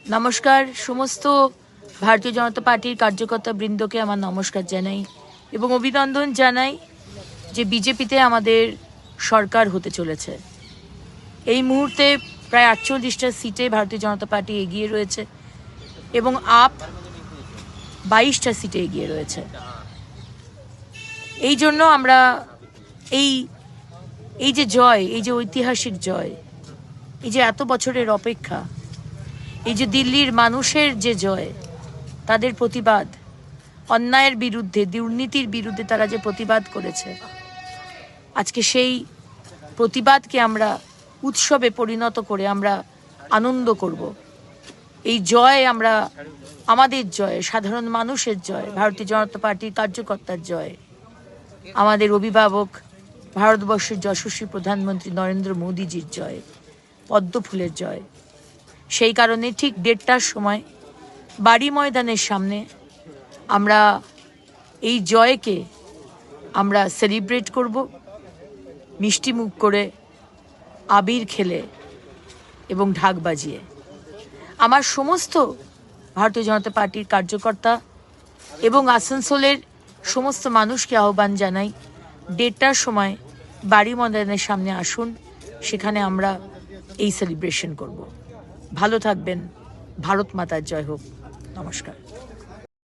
নমস্কার। সমস্ত ভারতীয় জনতা পার্টির কার্যকর্তা বৃন্দকে আমার নমস্কার জানাই এবং অভিনন্দন জানাই যে বিজেপিতে আমাদের সরকার হতে চলেছে। এই মুহূর্তে প্রায় 48টা সিটে ভারতীয় জনতা পার্টি এগিয়ে রয়েছে এবং আপ 22টা সিটে এগিয়ে রয়েছে। এই জন্য আমরা এই যে জয়, এই যে ঐতিহাসিক জয়, এই যে এত বছরের অপেক্ষা, এই যে দিল্লির মানুষের যে জয়, তাদের প্রতিবাদ, অন্যায়ের বিরুদ্ধে, দুর্নীতির বিরুদ্ধে তারা যে প্রতিবাদ করেছে, আজকে সেই প্রতিবাদকে আমরা উৎসবে পরিণত করে আমরা আনন্দ করব। এই জয় আমরা, আমাদের জয়, সাধারণ মানুষের জয়, ভারতীয় জনতা পার্টির কার্যকর্তার জয়, আমাদের অভিভাবক ভারতবর্ষের যশস্বী প্রধানমন্ত্রী নরেন্দ্র মোদীজির জয়, পদ্ম ফুলের জয়। সেই কারণে ঠিক 1:30টার সময় বাড়ি ময়দানের সামনে আমরা এই জয়কে আমরা সেলিব্রেট করব, মিষ্টি মুখ করে, আবির খেলে এবং ঢাক বাজিয়ে। আমার সমস্ত ভারতীয় জনতা পার্টির কার্যকর্তা এবং আসানসোলের সমস্ত মানুষকে আহ্বান জানাই, 1:30টার সময় বাড়ি ময়দানের সামনে আসুন, সেখানে আমরা এই সেলিব্রেশন করব। ভালো থাকবেন। ভারত মাতার জয় হোক। নমস্কার।